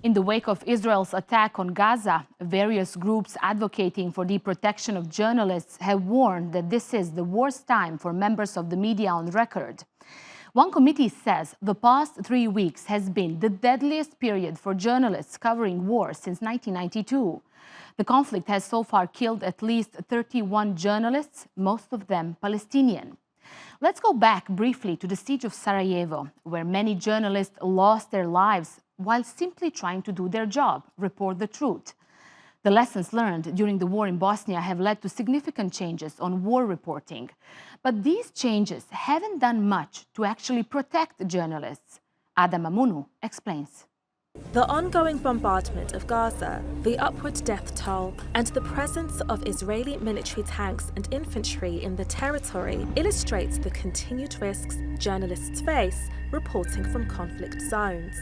In the wake of Israel's attack on Gaza, various groups advocating for the protection of journalists have warned that this is the worst time for members of the media on record. One committee says the past 3 weeks has been the deadliest period for journalists covering war since 1992. The conflict has so far killed at least 31 journalists, most of them Palestinian. Let's go back briefly to the siege of Sarajevo, where many journalists lost their lives while simply trying to do their job, report the truth. The lessons learned during the war in Bosnia have led to significant changes on war reporting. But these changes haven't done much to actually protect journalists. Adama Munu explains. The ongoing bombardment of Gaza, the upward death toll, and the presence of Israeli military tanks and infantry in the territory illustrates the continued risks journalists face reporting from conflict zones.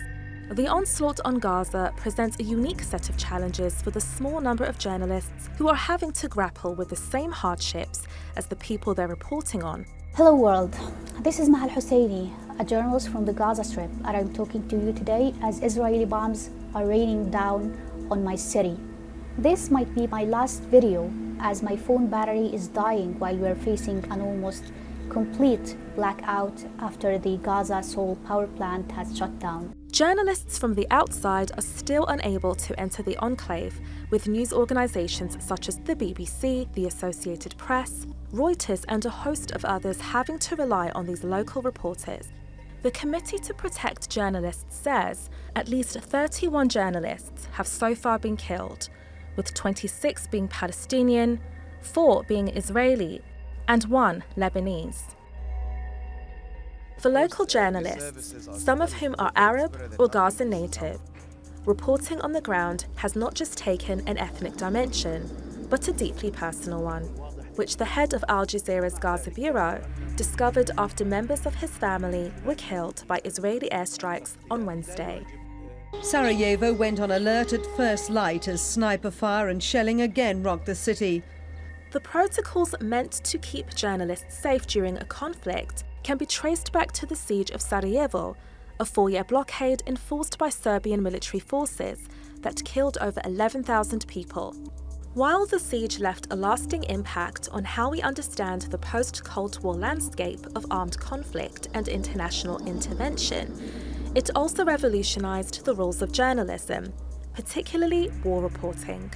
The onslaught on Gaza presents a unique set of challenges for the small number of journalists who are having to grapple with the same hardships as the people they're reporting on. Hello world, this is Mahal Husseini, a journalist from the Gaza Strip, and I'm talking to you today as Israeli bombs are raining down on my city. This might be my last video as my phone battery is dying while we're facing an almost complete blackout after the Gaza Sol power plant has shut down. Journalists from the outside are still unable to enter the enclave, with news organisations such as the BBC, the Associated Press, Reuters and a host of others having to rely on these local reporters. The Committee to Protect Journalists says at least 31 journalists have so far been killed, with 26 being Palestinian, 4 being Israeli, and 1 Lebanese. For local journalists, some of whom are Arab or Gaza native, reporting on the ground has not just taken an ethnic dimension, but a deeply personal one, which the head of Al Jazeera's Gaza bureau discovered after members of his family were killed by Israeli airstrikes on Wednesday. Sarajevo went on alert at first light as sniper fire and shelling again rocked the city. The protocols meant to keep journalists safe during a conflict can be traced back to the siege of Sarajevo, a 4-year blockade enforced by Serbian military forces that killed over 11,000 people. While the siege left a lasting impact on how we understand the post-Cold War landscape of armed conflict and international intervention, it also revolutionized the rules of journalism, particularly war reporting.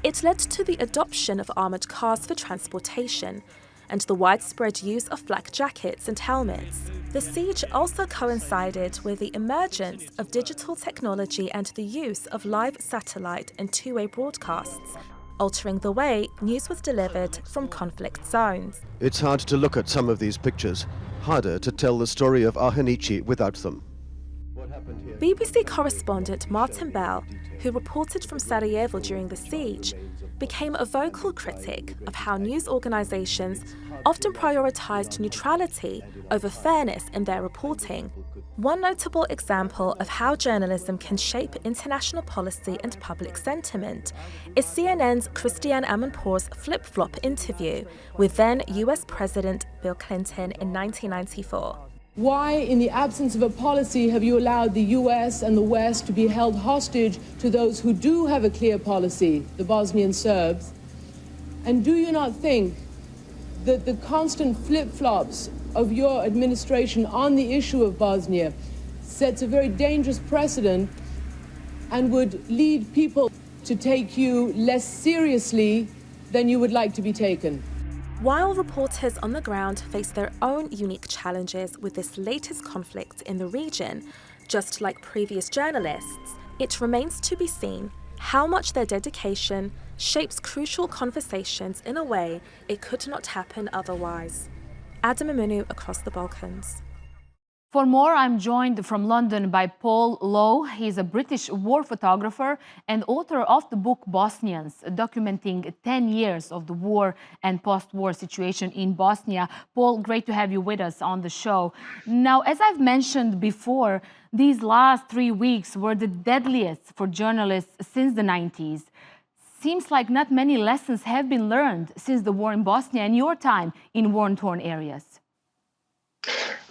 It led to the adoption of armoured cars for transportation and the widespread use of flak jackets and helmets. The siege also coincided with the emergence of digital technology and the use of live satellite and two-way broadcasts, altering the way news was delivered from conflict zones. It's hard to look at some of these pictures, harder to tell the story of Ahanici without them. BBC correspondent Martin Bell, who reported from Sarajevo during the siege, became a vocal critic of how news organisations often prioritised neutrality over fairness in their reporting. One notable example of how journalism can shape international policy and public sentiment is CNN's Christiane Amanpour's flip-flop interview with then US President Bill Clinton in 1994. Why, in the absence of a policy, have you allowed the US and the West to be held hostage to those who do have a clear policy, the Bosnian Serbs? And do you not think that the constant flip-flops of your administration on the issue of Bosnia sets a very dangerous precedent and would lead people to take you less seriously than you would like to be taken? While reporters on the ground face their own unique challenges with this latest conflict in the region, just like previous journalists, it remains to be seen how much their dedication shapes crucial conversations in a way it could not happen otherwise. Adama Munu across the Balkans. For more, I'm joined from London by Paul Lowe. He's a British war photographer and author of the book Bosnians, documenting 10 years of the war and post-war situation in Bosnia. Paul, great to have you with us on the show. Now, as I've mentioned before, these last 3 weeks were the deadliest for journalists since the 90s. Seems like not many lessons have been learned since the war in Bosnia and your time in war-torn areas.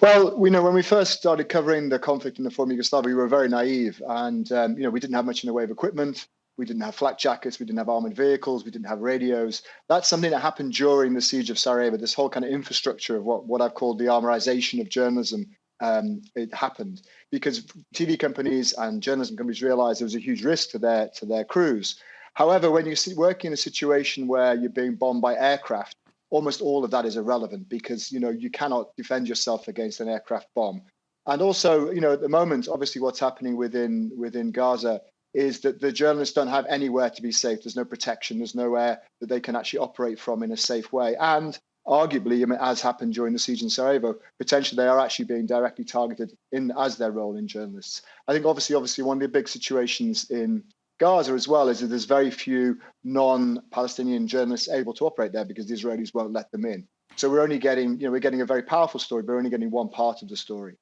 Well, we know when we first started covering the conflict in the former Yugoslavia, we were very naive, and we didn't have much in the way of equipment. We didn't have flak jackets. We didn't have armored vehicles. We didn't have radios. That's something that happened during the siege of Sarajevo. This whole kind of infrastructure of what I've called the armorization of journalism. It happened because TV companies and journalism companies realized there was a huge risk to their crews. However, when you work in a situation where you're being bombed by aircraft, almost all of that is irrelevant because you cannot defend yourself against an aircraft bomb. And also, at the moment, obviously, what's happening within Gaza is that the journalists don't have anywhere to be safe. There's no protection. There's nowhere that they can actually operate from in a safe way. And arguably, as happened during the siege in Sarajevo, potentially they are actually being directly targeted as their role in journalists. I think obviously one of the big situations in Gaza as well is that there's very few non-Palestinian journalists able to operate there because the Israelis won't let them in. So we're only getting, we're getting a very powerful story, but we're only getting one part of the story.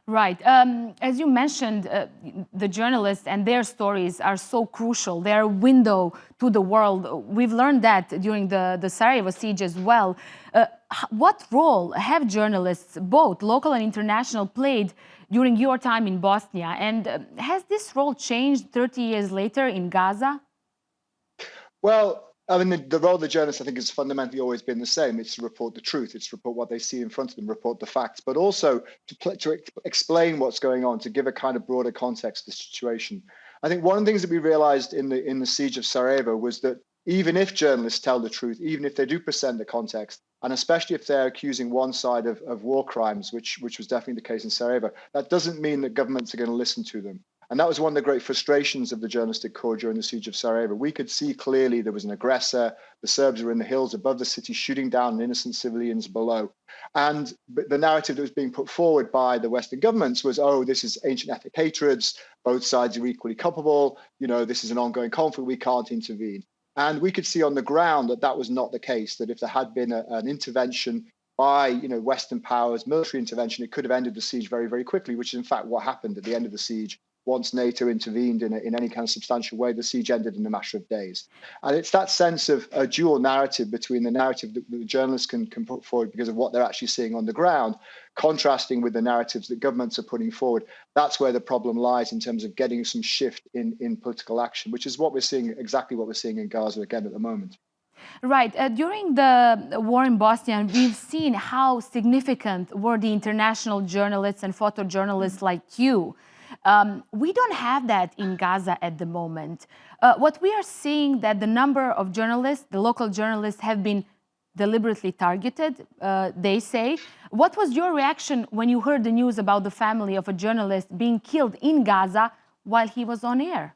Right. As you mentioned, the journalists and their stories are so crucial. They're a window to the world. We've learned that during the Sarajevo siege as well. What role have journalists, both local and international, played during your time in Bosnia? And has this role changed 30 years later in Gaza? Well, I mean, the role of the journalist, I think, has fundamentally always been the same. It's to report the truth. It's to report what they see in front of them, report the facts, but also to explain what's going on, to give a kind of broader context to the situation. I think one of the things that we realized in the siege of Sarajevo was that even if journalists tell the truth, even if they do present the context, and especially if they're accusing one side of war crimes, which was definitely the case in Sarajevo, that doesn't mean that governments are going to listen to them. And that was one of the great frustrations of the journalistic corps during the siege of Sarajevo. We could see clearly there was an aggressor. The Serbs were in the hills above the city, shooting down innocent civilians below. And the narrative that was being put forward by the Western governments was, oh, this is ancient ethnic hatreds. Both sides are equally culpable. This is an ongoing conflict. We can't intervene. And we could see on the ground that that was not the case, that if there had been an intervention by Western powers, military intervention, it could have ended the siege very, very quickly, which is in fact what happened at the end of the siege. Once NATO intervened in any kind of substantial way, the siege ended in a matter of days. And it's that sense of a dual narrative between the narrative that the journalists can put forward because of what they're actually seeing on the ground, contrasting with the narratives that governments are putting forward. That's where the problem lies in terms of getting some shift in political action, which is what we're seeing, exactly what we're seeing in Gaza again at the moment. Right. During the war in Bosnia, we've seen how significant were the international journalists and photojournalists like you. We don't have that in Gaza at the moment. What we are seeing that the number of journalists, the local journalists, have been deliberately targeted, they say. What was your reaction when you heard the news about the family of a journalist being killed in Gaza while he was on air?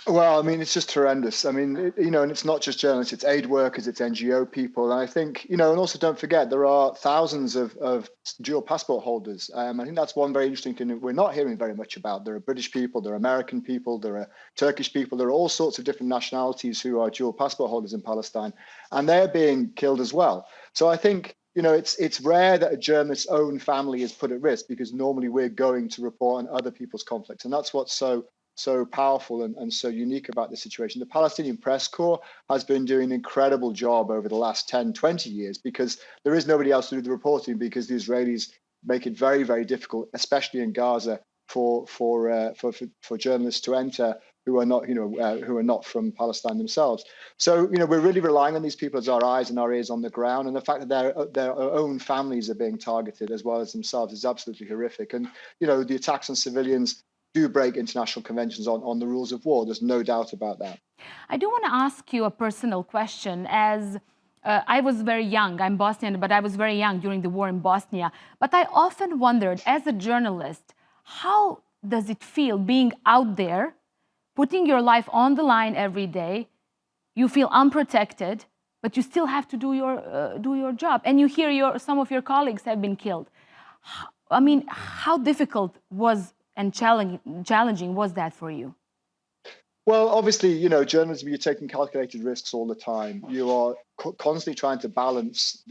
Well, I mean, it's just horrendous. I mean, and it's not just journalists, it's aid workers, it's NGO people. And I think, and also don't forget, there are thousands of dual passport holders. I think that's one very interesting thing that we're not hearing very much about. There are British people, there are American people, there are Turkish people, there are all sorts of different nationalities who are dual passport holders in Palestine, and they're being killed as well. So I think, it's rare that a journalist's own family is put at risk because normally we're going to report on other people's conflicts. And that's what's so powerful and so unique about the situation. The Palestinian press corps has been doing an incredible job over the last 10, 20 years because there is nobody else to do the reporting because the Israelis make it very, very difficult, especially in Gaza, for journalists to enter who are not from Palestine themselves. So, we're really relying on these people as our eyes and our ears on the ground. And the fact that their own families are being targeted as well as themselves is absolutely horrific. And, the attacks on civilians do break international conventions on the rules of war. There's no doubt about that. I do want to ask you a personal question. As I was very young, I'm Bosnian, but I was very young during the war in Bosnia. But I often wondered, as a journalist, how does it feel being out there, putting your life on the line every day? You feel unprotected, but you still have to do your job. And you hear some of your colleagues have been killed. I mean, how difficult and challenging was that for you? Well, obviously, journalism, you're taking calculated risks all the time. You are constantly trying to balance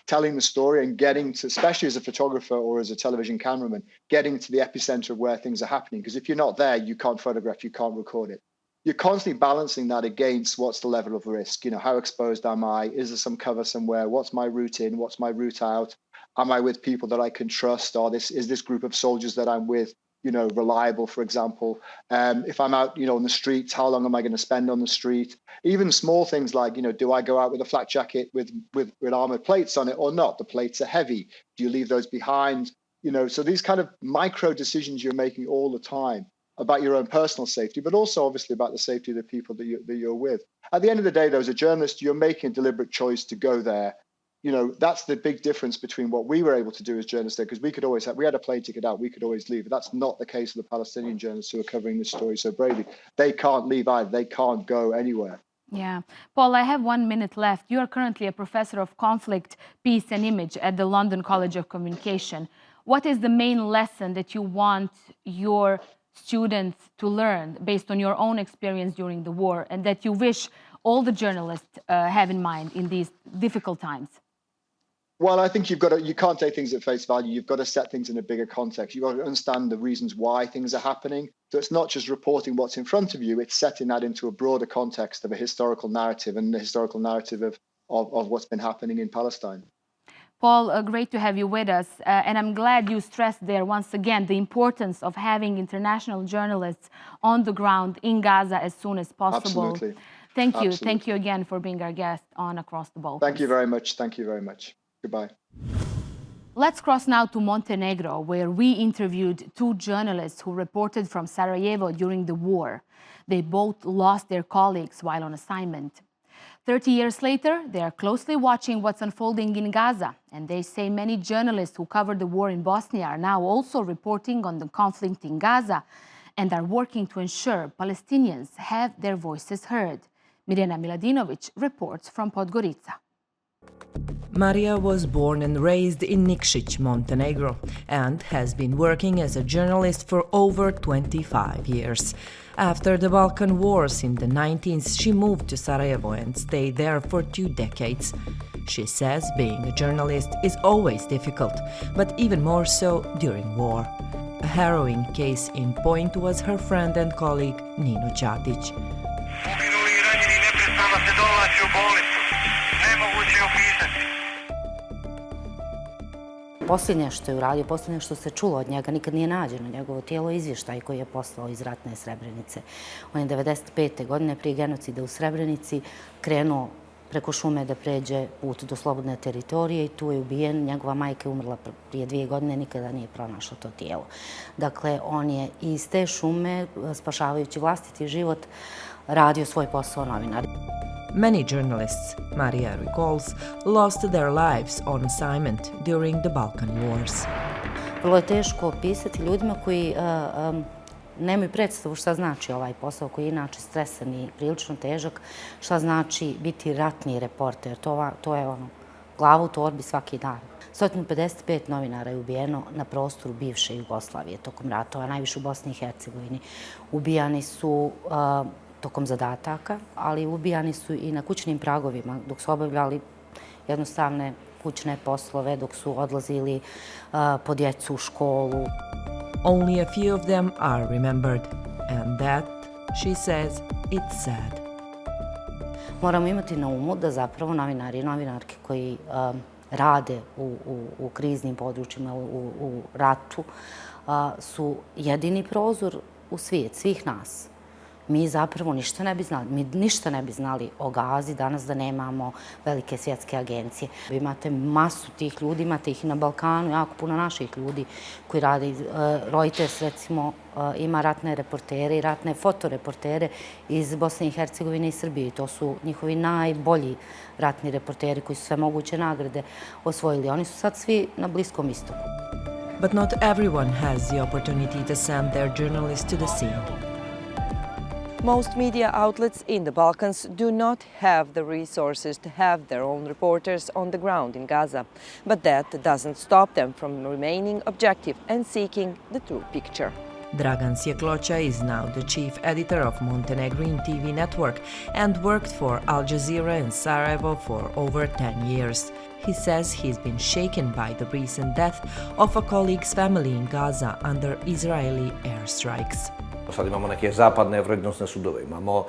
telling the story and getting to, especially as a photographer or as a television cameraman, getting to the epicenter of where things are happening. Because if you're not there, you can't photograph, you can't record it. You're constantly balancing that against what's the level of risk. How exposed am I? Is there some cover somewhere? What's my route in? What's my route out? Am I with people that I can trust? Is this group of soldiers that I'm with, reliable, for example? If I'm out, on the streets, how long am I going to spend on the street? Even small things like, do I go out with a flak jacket with armored plates on it or not? The plates are heavy. Do you leave those behind? So these kind of micro decisions you're making all the time about your own personal safety, but also obviously about the safety of the people that you're with. At the end of the day, though, as a journalist, you're making a deliberate choice to go there. That's the big difference between what we were able to do as journalists there, because we had a plane ticket out, we could always leave. But that's not the case of the Palestinian journalists who are covering this story so bravely. They can't leave either. They can't go anywhere. Yeah. Paul, I have 1 minute left. You are currently a professor of conflict, peace and image at the London College of Communication. What is the main lesson that you want your students to learn based on your own experience during the war, and that you wish all the journalists have in mind in these difficult times? Well, I think you can't take things at face value. You've got to set things in a bigger context. You've got to understand the reasons why things are happening. So it's not just reporting what's in front of you, it's setting that into a broader context of a historical narrative and the historical narrative of what's been happening in Palestine. Paul, great to have you with us. And I'm glad you stressed there once again the importance of having international journalists on the ground in Gaza as soon as possible. Absolutely. Thank you. Absolutely. Thank you again for being our guest on Across the Balkans. Thank you very much. Thank you very much. Goodbye. Let's cross now to Montenegro, where we interviewed 2 journalists who reported from Sarajevo during the war. They both lost their colleagues while on assignment. 30 years later, they are closely watching what's unfolding in Gaza, and they say many journalists who covered the war in Bosnia are now also reporting on the conflict in Gaza and are working to ensure Palestinians have their voices heard. Mirjana Miladinovic reports from Podgorica. Maria was born and raised in Nikšić, Montenegro, and has been working as a journalist for over 25 years. After the Balkan Wars in the 1990s, she moved to Sarajevo and stayed there for 2 decades. She says being a journalist is always difficult, but even more so during war. A harrowing case in point was her friend and colleague Nino Čadić. Posljednje što je uradio, posljednje što se čulo od njega, nikad nije nađeno njegovo tijelo, izvještaj koji je poslao iz ratne Srebrenice. On je 1995. godine prije genocida u Srebrenici krenuo preko šume da pređe put do slobodne teritorije i tu je ubijen. Njegova majka je umrla prije 2 godine, nikada nije pronašao to tijelo. Dakle, on je iz te šume, spašavajući vlastiti život, radio svoj posao novinara. Many journalists, Maria recalls, lost their lives on assignment during the Balkan Wars. Vrlo je teško opisati ljudima koji nemaju predstavu šta znači ovaj posao, koji je inače stresan i prilično težak, šta znači biti ratni reporter. To je glava u torbi svaki dan. 155 novinara je ubijeno na prostoru bivše Jugoslavije tokom ratova, najviše u Bosni i Hercegovini. Ubijani su tokom zadataka, ali ubijani su i na kućnim pragovima dok su obavljali jednostavne kućne poslove, dok su odlazili po djecu u školu. Only a few of them are remembered, and that, she says, it's sad. Moramo imati na umu da zapravo novinari i novinarke koji rade u kriznim područjima, u ratu, su jedini prozor u svijet, svih nas. Mi zapravo ništa ne bi znali. Mi ništa ne bi znali o Gazi danas da nemamo velike svjetske agencije. Vi imate masu tih ljudi, imate ih i na Balkanu, jako puno naših ljudi koji rade. Reuters, recimo, ima ratne reportere i ratne fotoreportere iz Bosne i Hercegovine i Srbije. To su njihovi najbolji ratni reporteri koji su sve moguće nagrade osvojili. Oni su sad svi na Bliskom istoku. But not everyone has the opportunity to send their journalists to the scene. Most media outlets in the Balkans do not have the resources to have their own reporters on the ground in Gaza, but that doesn't stop them from remaining objective and seeking the true picture. Dragan Sjekloća is now the chief editor of Montenegrin TV network and worked for Al Jazeera in Sarajevo for over 10 years. He says he's been shaken by the recent death of a colleague's family in Gaza under Israeli airstrikes. Sad imamo neke zapadne vrednosne sudove, imamo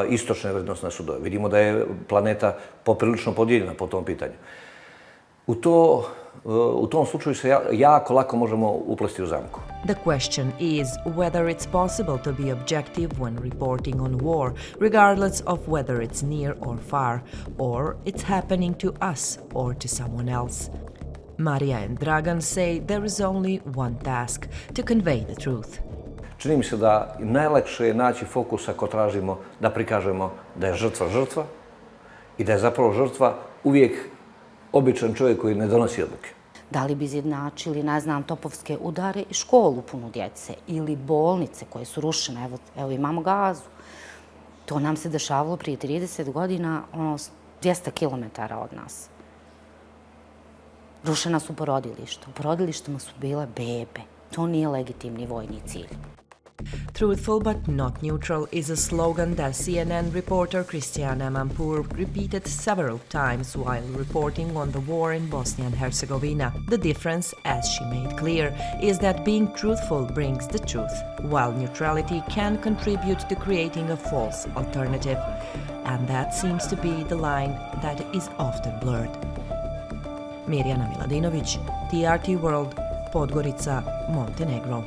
istočne vrednosne sudove. Vidimo da je planeta poprilično podijeljena po tom pitanju. U tom slučaju se jako lako možemo uplesti u zamku. The question is whether it's possible to be objective when reporting on war, regardless of whether it's near or far, or it's happening to us or to someone else. Marija and Dragan say there is only one task: to convey the truth. Čini mi se da najlakše je naći fokus ako tražimo da prikažemo da je žrtva žrtva i da je zapravo žrtva uvijek običan čovjek koji ne donosi odluke. Da li bi izjednačili, ne znam, topovske udare i školu punu djece ili bolnice koje su rušene, evo imamo Gazu. To nam se dešavalo prije 30 godina, 200 kilometara od nas. Rušena su porodilišta. U porodilištima su bile bebe. To nije legitimni vojni cilj. Truthful but not neutral is a slogan that CNN reporter Christiana Mampur repeated several times while reporting on the war in Bosnia and Herzegovina. The difference, as she made clear, is that being truthful brings the truth, while neutrality can contribute to creating a false alternative. And that seems to be the line that is often blurred. Mirjana Miladinovic, TRT World, Podgorica, Montenegro.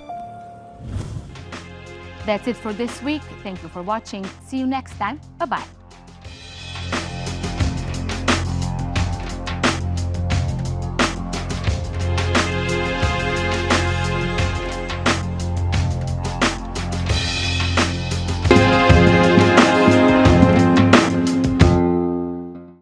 That's it for this week. Thank you for watching. See you next time. Bye-bye.